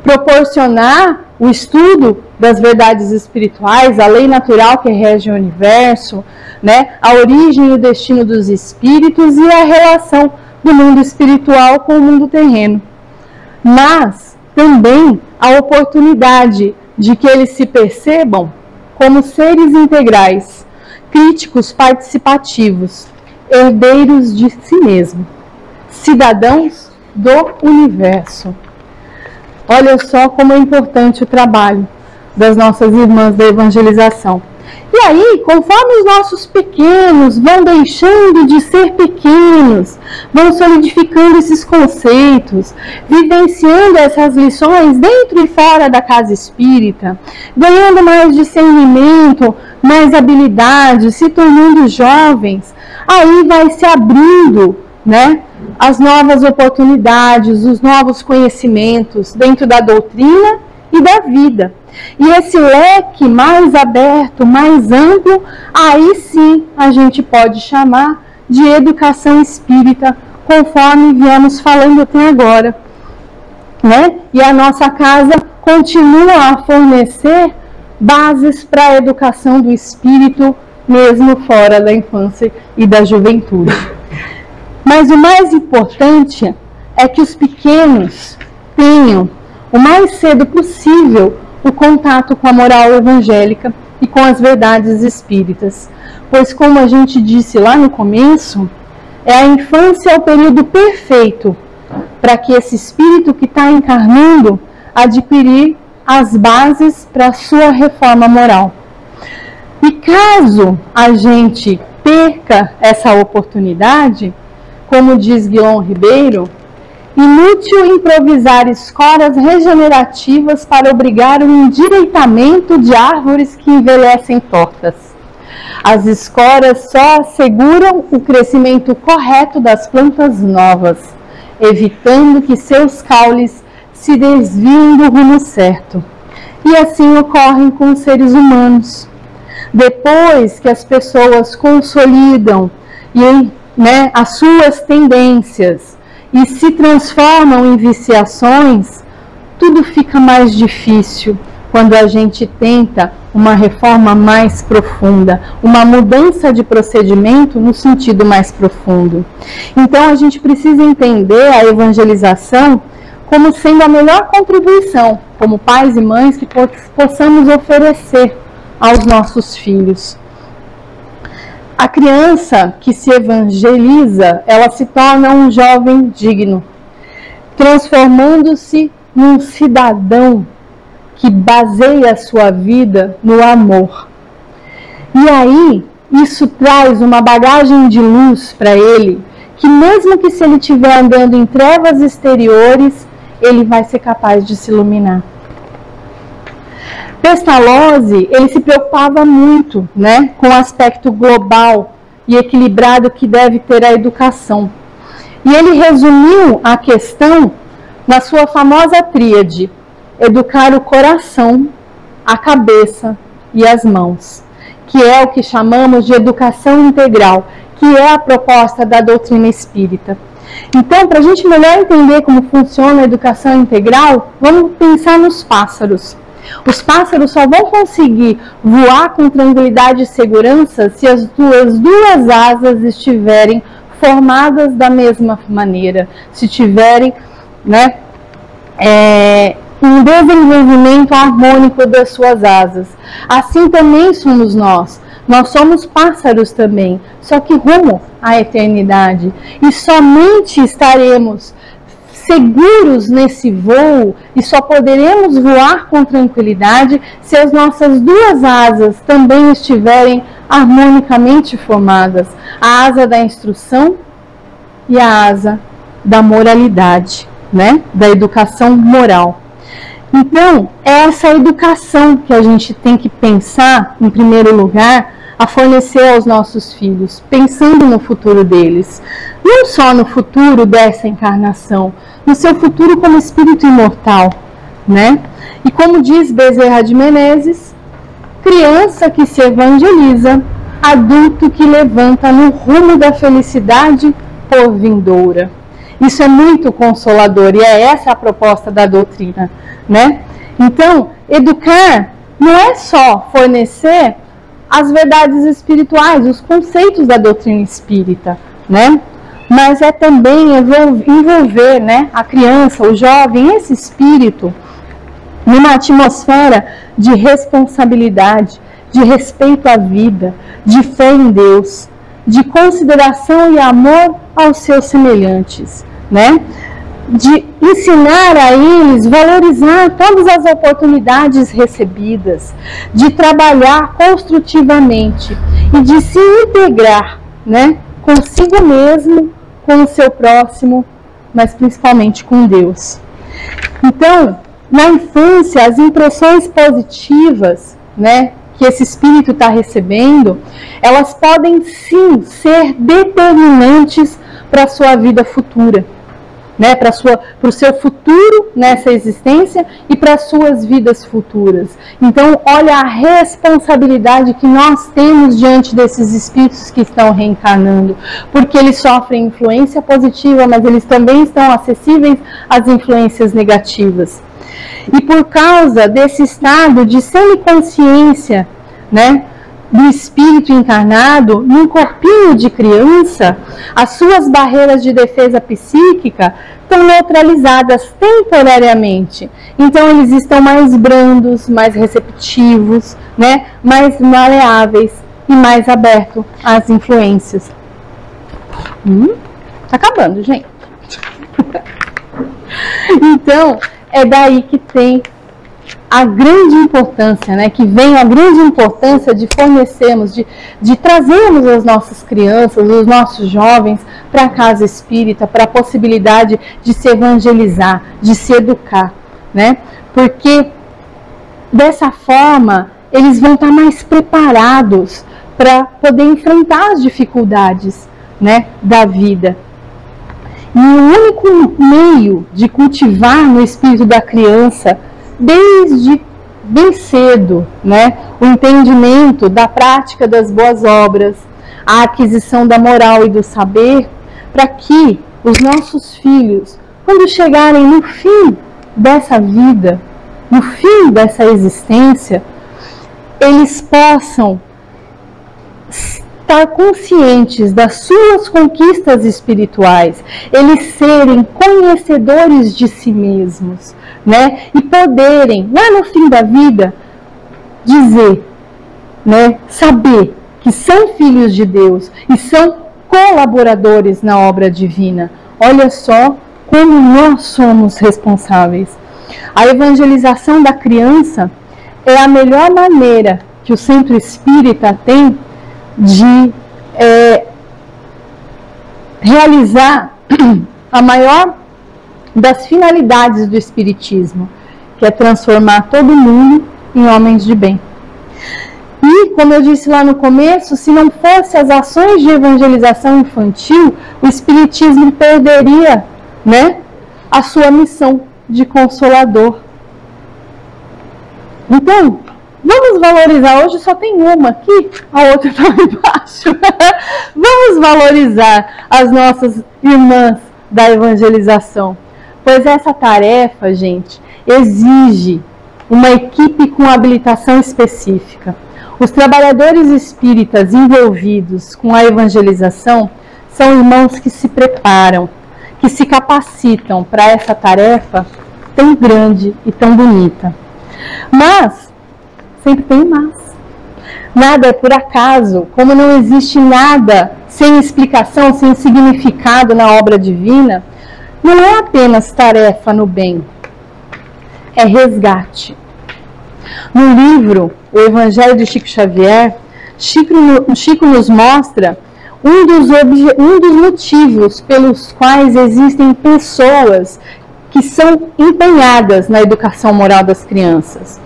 Proporcionar o estudo das verdades espirituais, a lei natural que rege o universo, né, a origem e o destino dos espíritos e a relação do mundo espiritual com o mundo terreno. Mas também a oportunidade de que eles se percebam como seres integrais, críticos participativos, herdeiros de si mesmos, cidadãos do universo. Olha só como é importante o trabalho das nossas irmãs da evangelização. E aí, conforme os nossos pequenos vão deixando de ser pequenos, vão solidificando esses conceitos, vivenciando essas lições dentro e fora da casa espírita, ganhando mais discernimento, mais habilidade, se tornando jovens, aí vai se abrindo, né, as novas oportunidades, os novos conhecimentos dentro da doutrina e da vida. E esse leque mais aberto, mais amplo, aí sim a gente pode chamar de educação espírita, conforme viemos falando até agora, né? E a nossa casa continua a fornecer bases para a educação do espírito, mesmo fora da infância e da juventude. Mas o mais importante é que os pequenos tenham, o mais cedo possível, o contato com a moral evangélica e com as verdades espíritas. Pois, como a gente disse lá no começo, a infância é o período perfeito para que esse espírito que está encarnando adquirir as bases para a sua reforma moral. E caso a gente perca essa oportunidade, como diz Guilherme Ribeiro, inútil improvisar escolas regenerativas para obrigar o endireitamento de árvores que envelhecem tortas. As escoras só asseguram o crescimento correto das plantas novas, evitando que seus caules se desviem do rumo certo. E assim ocorre com os seres humanos. Depois que as pessoas consolidam as suas tendências e se transformam em viciações, tudo fica mais difícil quando a gente tenta uma reforma mais profunda, uma mudança de procedimento no sentido mais profundo. Então a gente precisa entender a evangelização como sendo a melhor contribuição, como pais e mães, que possamos oferecer aos nossos filhos. A criança que se evangeliza, ela se torna um jovem digno, transformando-se num cidadão que baseia a sua vida no amor. E aí, isso traz uma bagagem de luz para ele, que mesmo que se ele estiver andando em trevas exteriores, ele vai ser capaz de se iluminar. Pestalozzi, ele se preocupava muito, com o aspecto global e equilibrado que deve ter a educação. E ele resumiu a questão na sua famosa tríade: educar o coração, a cabeça e as mãos, que é o que chamamos de educação integral, que é a proposta da doutrina espírita. Então, para a gente melhor entender como funciona a educação integral, vamos pensar nos pássaros. Os pássaros só vão conseguir voar com tranquilidade e segurança se as duas asas estiverem formadas da mesma maneira, se tiverem um desenvolvimento harmônico das suas asas. Assim também somos nós. Nós somos pássaros também, só que rumo à eternidade. E somente estaremos seguros nesse voo e só poderemos voar com tranquilidade se as nossas duas asas também estiverem harmonicamente formadas. A asa da instrução e a asa da moralidade, da educação moral. Então, é essa educação que a gente tem que pensar, em primeiro lugar, a fornecer aos nossos filhos, pensando no futuro deles. Não só no futuro dessa encarnação, no seu futuro como espírito imortal, E como diz Bezerra de Menezes, criança que se evangeliza, adulto que levanta no rumo da felicidade por vindoura. Isso é muito consolador e é essa a proposta da doutrina, Então, educar não é só fornecer as verdades espirituais, os conceitos da doutrina espírita, Mas é também envolver, a criança, o jovem, esse espírito, numa atmosfera de responsabilidade, de respeito à vida, de fé em Deus, de consideração e amor aos seus semelhantes, De ensinar a eles, valorizar todas as oportunidades recebidas, de trabalhar construtivamente e de se integrar, consigo mesmo, com o seu próximo, mas principalmente com Deus. Então, na infância, as impressões positivas, que esse espírito está recebendo, elas podem sim ser determinantes para a sua vida futura, para o seu futuro nessa existência e para as suas vidas futuras. Então, olha a responsabilidade que nós temos diante desses espíritos que estão reencarnando, porque eles sofrem influência positiva, mas eles também estão acessíveis às influências negativas. E por causa desse estado de semiconsciência, do espírito encarnado, num corpinho de criança, as suas barreiras de defesa psíquica estão neutralizadas temporariamente. Então eles estão mais brandos, mais receptivos, mais maleáveis e mais abertos às influências. Tá acabando, gente. Então, é daí que tem a grande importância, que vem a grande importância de fornecermos, de trazermos as nossas crianças, os nossos jovens para a casa espírita, para a possibilidade de se evangelizar, de se educar, Porque dessa forma eles vão estar mais preparados para poder enfrentar as dificuldades, né, da vida. E o único meio de cultivar no espírito da criança, desde bem cedo, né, o entendimento da prática das boas obras, a aquisição da moral e do saber, para que os nossos filhos, quando chegarem no fim dessa vida, no fim dessa existência, eles possam estar conscientes das suas conquistas espirituais, eles serem conhecedores de si mesmos, né? E poderem, lá no fim da vida, dizer, né? Saber que são filhos de Deus e são colaboradores na obra divina. Olha só como nós somos responsáveis. A evangelização da criança é a melhor maneira que o Centro Espírita tem de realizar a maior das finalidades do Espiritismo, que é transformar todo mundo em homens de bem. E, como eu disse lá no começo, se não fosse as ações de evangelização infantil, o Espiritismo perderia, né, a sua missão de consolador. Então, vamos valorizar, hoje só tem uma aqui, a outra está lá embaixo. Vamos valorizar as nossas irmãs da evangelização, pois essa tarefa, gente, exige uma equipe com habilitação específica. Os trabalhadores espíritas envolvidos com a evangelização são irmãos que se preparam, que se capacitam para essa tarefa tão grande e tão bonita. Mas, sempre tem mas. Nada é por acaso, como não existe nada sem explicação, sem significado na obra divina, não é apenas tarefa no bem, é resgate. No livro O Evangelho de Chico Xavier, Chico nos mostra um dos motivos pelos quais existem pessoas que são empenhadas na educação moral das crianças.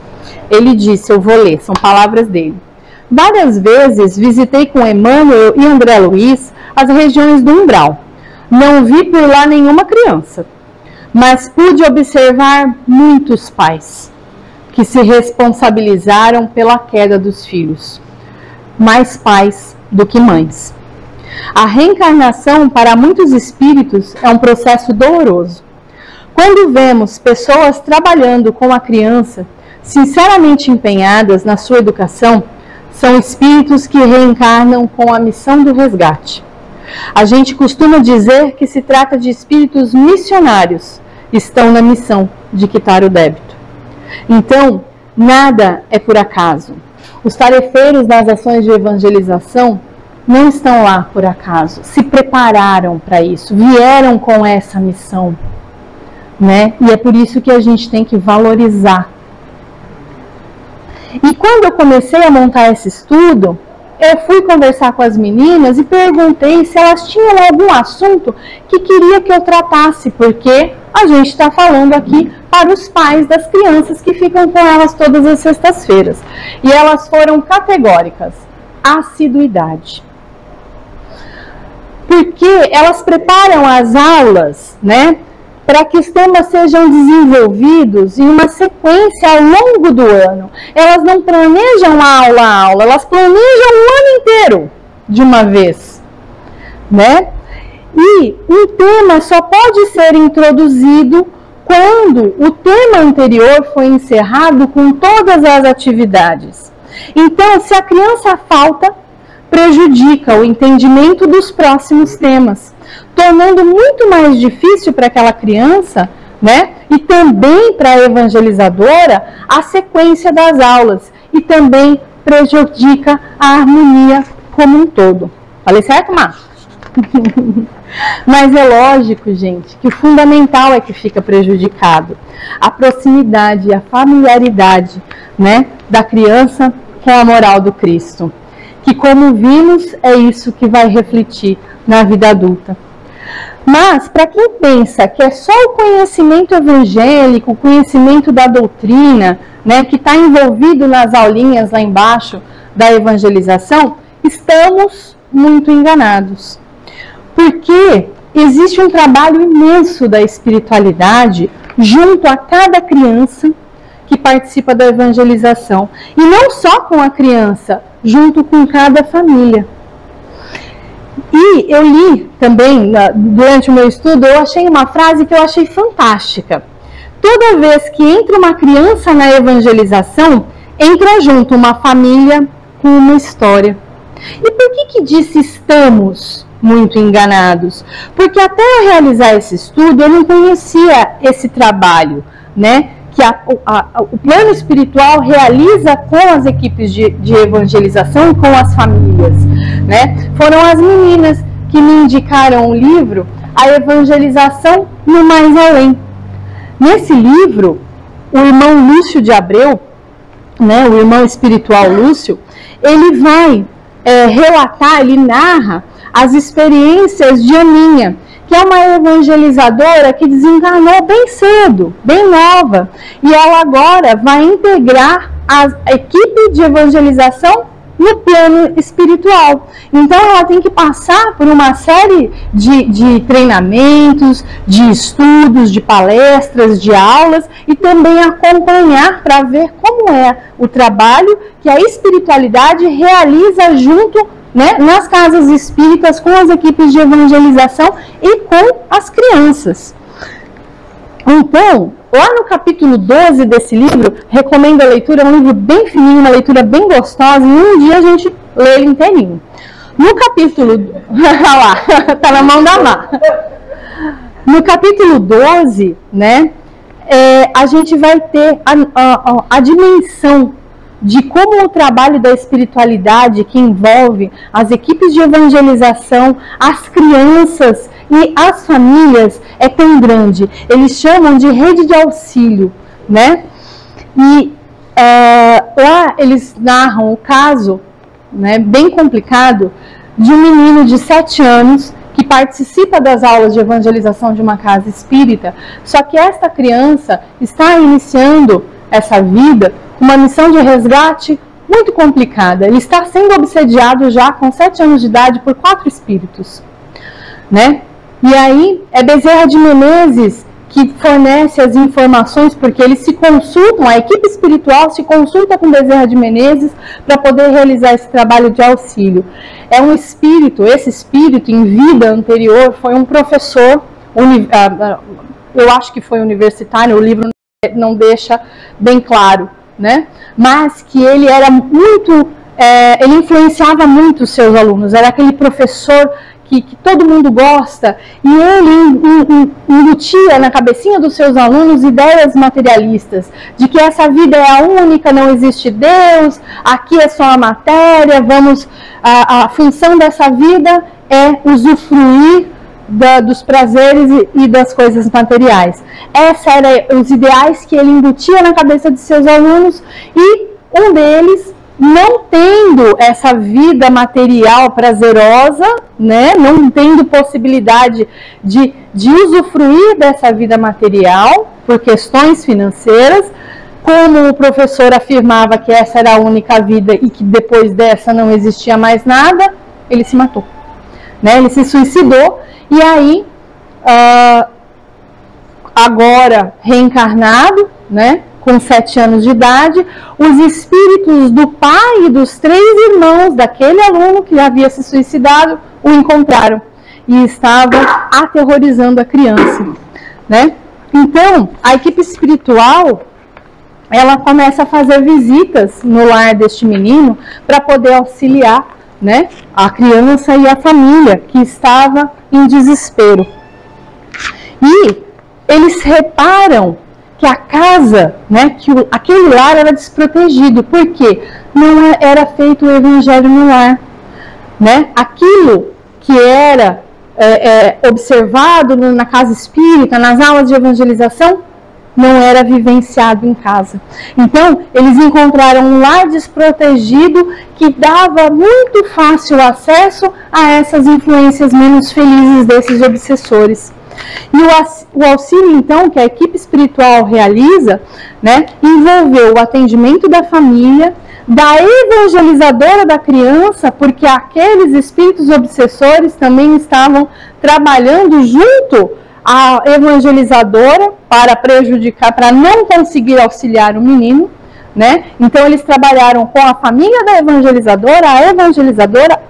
Ele disse, eu vou ler, são palavras dele. Várias vezes visitei com Emmanuel e André Luiz as regiões do umbral. Não vi por lá nenhuma criança, mas pude observar muitos pais que se responsabilizaram pela queda dos filhos, mais pais do que mães. A reencarnação para muitos espíritos é um processo doloroso. Quando vemos pessoas trabalhando com a criança, sinceramente empenhadas na sua educação, são espíritos que reencarnam com a missão do resgate. A gente costuma dizer que se trata de espíritos missionários, estão na missão de quitar o débito. Então, nada é por acaso. Os tarefeiros nas ações de evangelização não estão lá por acaso, se prepararam para isso, vieram com essa missão, né? E é por isso que a gente tem que valorizar. E quando eu comecei a montar esse estudo, eu fui conversar com as meninas e perguntei se elas tinham algum assunto que queria que eu tratasse, porque a gente está falando aqui para os pais das crianças que ficam com elas todas as sextas-feiras. E elas foram categóricas. Assiduidade. Porque elas preparam as aulas, né, para que os temas sejam desenvolvidos em uma sequência ao longo do ano. Elas não planejam aula a aula, elas planejam o ano inteiro de uma vez, né? E um tema só pode ser introduzido quando o tema anterior foi encerrado com todas as atividades. Então, se a criança falta, prejudica o entendimento dos próximos temas, tornando muito mais difícil para aquela criança, né, e também para a evangelizadora, a sequência das aulas, e também prejudica a harmonia como um todo. Falei certo, Márcio? Mas é lógico, gente, que o fundamental é que fica prejudicado. A proximidade, a familiaridade, né, da criança com a moral do Cristo. Que, como vimos, é isso que vai refletir na vida adulta. Mas, para quem pensa que é só o conhecimento evangélico, o conhecimento da doutrina, né, que está envolvido nas aulinhas lá embaixo da evangelização, estamos muito enganados. Porque existe um trabalho imenso da espiritualidade junto a cada criança que participa da evangelização. E não só com a criança, junto com cada família. E eu li também, durante o meu estudo, eu achei uma frase que eu achei fantástica. Toda vez que entra uma criança na evangelização, entra junto uma família com uma história. E por que disse estamos muito enganados? Porque até eu realizar esse estudo, eu não conhecia esse trabalho, né? Que o plano espiritual realiza com as equipes de evangelização e com as famílias, né? Foram as meninas que me indicaram o livro A Evangelização no Mais Além. Nesse livro, o irmão Lúcio de Abreu, né, o irmão espiritual Lúcio, ele vai relatar, ele narra as experiências de Aninha, que é uma evangelizadora que desencarnou bem cedo, bem nova, e ela agora vai integrar a equipe de evangelização no plano espiritual. Então ela tem que passar por uma série de treinamentos, de estudos, de palestras, de aulas, e também acompanhar para ver como é o trabalho que a espiritualidade realiza junto, né, nas casas espíritas, com as equipes de evangelização e com as crianças. Então, lá no capítulo 12 desse livro, recomendo a leitura, é um livro bem fininho, uma leitura bem gostosa, e um dia a gente lê ele inteirinho. No capítulo... Olha lá, tá na mão da Má. No capítulo 12, né, a gente vai ter a dimensão de como o trabalho da espiritualidade, que envolve as equipes de evangelização, as crianças e as famílias, é tão grande. Eles chamam de rede de auxílio, né? E lá eles narram o caso, né, bem complicado, de um menino de 7 anos que participa das aulas de evangelização de uma casa espírita, só que esta criança está iniciando essa vida com uma missão de resgate muito complicada. Ele está sendo obsediado já com 7 anos de idade por 4 espíritos, né? E aí é Bezerra de Menezes que fornece as informações, porque eles se consultam, a equipe espiritual se consulta com Bezerra de Menezes para poder realizar esse trabalho de auxílio. É um espírito, esse espírito em vida anterior foi um professor, eu acho que foi universitário, o livro não deixa bem claro, né? Mas que ele era muito, ele influenciava muito os seus alunos, era aquele professor que todo mundo gosta, e ele embutia na cabecinha dos seus alunos ideias materialistas, de que essa vida é a única, não existe Deus, aqui é só a matéria, a função dessa vida é usufruir dos prazeres e das coisas materiais. Esses eram os ideais que ele embutia na cabeça de seus alunos, e um deles, não tendo essa vida material prazerosa, né, não tendo possibilidade de usufruir dessa vida material por questões financeiras, como o professor afirmava que essa era a única vida e que depois dessa não existia mais nada, ele se matou, né, ele se suicidou. E aí, agora reencarnado, né, com 7 anos de idade, os espíritos do pai e dos 3 irmãos daquele aluno que havia se suicidado o encontraram e estavam aterrorizando a criança, né? Então, a equipe espiritual, ela começa a fazer visitas no lar deste menino para poder auxiliar, né, a criança e a família que estava em desespero. E eles reparam que a casa, né, que aquele lar era desprotegido, porque não era feito o evangelho no lar, né? Aquilo que era observado na casa espírita, nas aulas de evangelização, não era vivenciado em casa. Então, eles encontraram um lar desprotegido que dava muito fácil acesso a essas influências menos felizes desses obsessores. E o auxílio, então, que a equipe espiritual realiza, né, envolveu o atendimento da família, da evangelizadora da criança, porque aqueles espíritos obsessores também estavam trabalhando junto à evangelizadora para prejudicar, para não conseguir auxiliar o menino, né? Então eles trabalharam com a família da evangelizadora,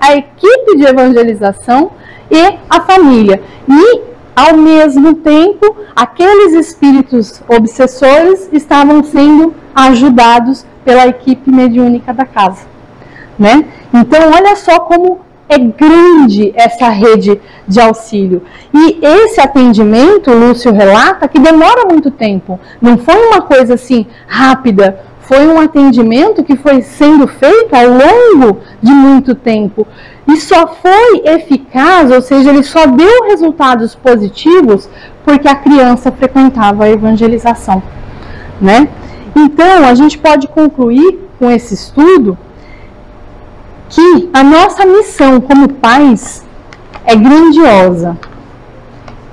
a equipe de evangelização e a família. E, ao mesmo tempo, aqueles espíritos obsessores estavam sendo ajudados pela equipe mediúnica da casa, né? Então, olha só como é grande essa rede de auxílio. E esse atendimento, Lúcio relata, que demora muito tempo. Não foi uma coisa assim rápida, foi um atendimento que foi sendo feito ao longo de muito tempo. E só foi eficaz, ou seja, ele só deu resultados positivos porque a criança frequentava a evangelização, né? Então, a gente pode concluir com esse estudo que a nossa missão como pais é grandiosa,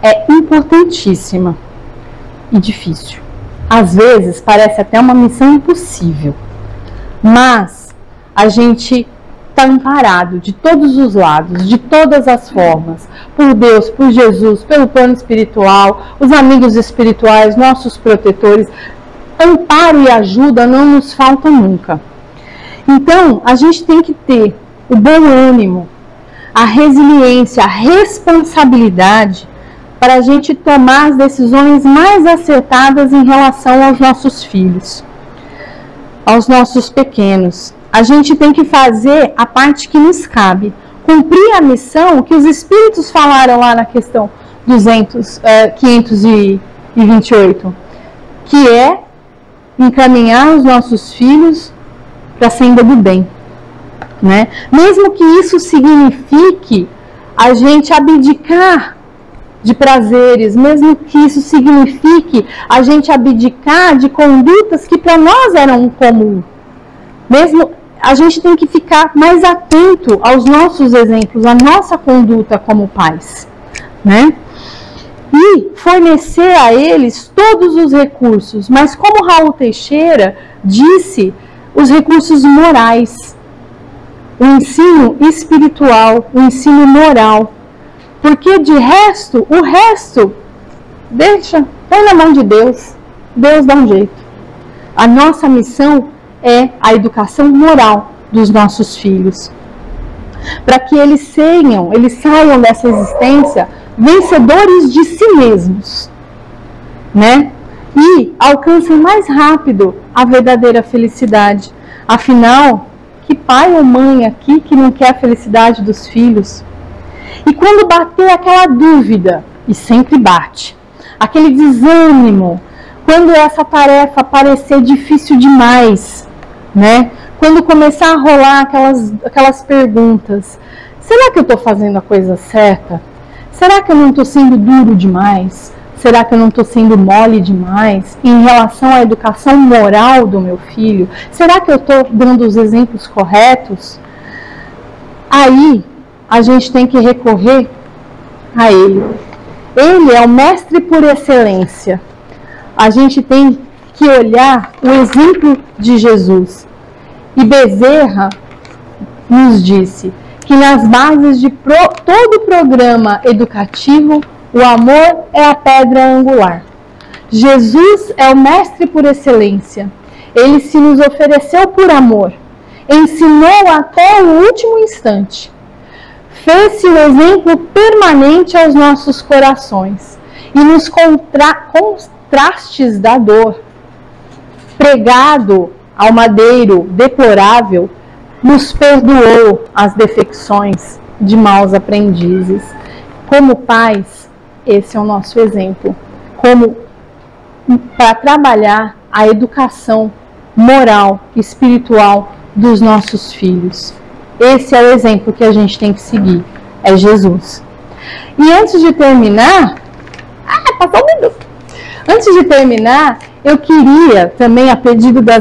é importantíssima e difícil. Às vezes parece até uma missão impossível, mas a gente está amparado de todos os lados, de todas as formas, por Deus, por Jesus, pelo plano espiritual, os amigos espirituais, nossos protetores. Amparo e ajuda não nos falta nunca. Então, a gente tem que ter o bom ânimo, a resiliência, a responsabilidade para a gente tomar as decisões mais acertadas em relação aos nossos filhos, aos nossos pequenos. A gente tem que fazer a parte que nos cabe, cumprir a missão que os Espíritos falaram lá na questão 528, que é encaminhar os nossos filhos para a senda do bem, né? Mesmo que isso signifique a gente abdicar de prazeres, mesmo que isso signifique a gente abdicar de condutas que para nós eram comum, mesmo a gente tem que ficar mais atento aos nossos exemplos, à nossa conduta como pais, né? E fornecer a eles todos os recursos, mas como Raul Teixeira disse, os recursos morais, o ensino espiritual, o ensino moral, porque de resto, o resto, põe na mão de Deus, Deus dá um jeito. A nossa missão é a educação moral dos nossos filhos, para que eles saiam dessa existência vencedores de si mesmos, né? E alcancem mais rápido a verdadeira felicidade. Afinal, que pai ou mãe aqui que não quer a felicidade dos filhos? E quando bater aquela dúvida, e sempre bate, aquele desânimo, quando essa tarefa parecer difícil demais, né? Quando começar a rolar aquelas perguntas, será que eu estou fazendo a coisa certa? Será que eu não estou sendo duro demais? Será que eu não estou sendo mole demais em relação à educação moral do meu filho? Será que eu estou dando os exemplos corretos? Aí a gente tem que recorrer a ele. Ele é o mestre por excelência. A gente tem que olhar o exemplo de Jesus. E Bezerra nos disse que nas bases de todo programa educativo, o amor é a pedra angular. Jesus é o mestre por excelência. Ele se nos ofereceu por amor, ensinou até o último instante. Fez-se o exemplo permanente aos nossos corações e nos contrastes da dor, pregado ao madeiro deplorável, nos perdoou as defecções de maus aprendizes. Como pais, esse é o nosso exemplo. Como para trabalhar a educação moral e espiritual dos nossos filhos. Esse é o exemplo que a gente tem que seguir. É Jesus. E antes de terminar... passou um minuto. Antes de terminar, eu queria também, a pedido das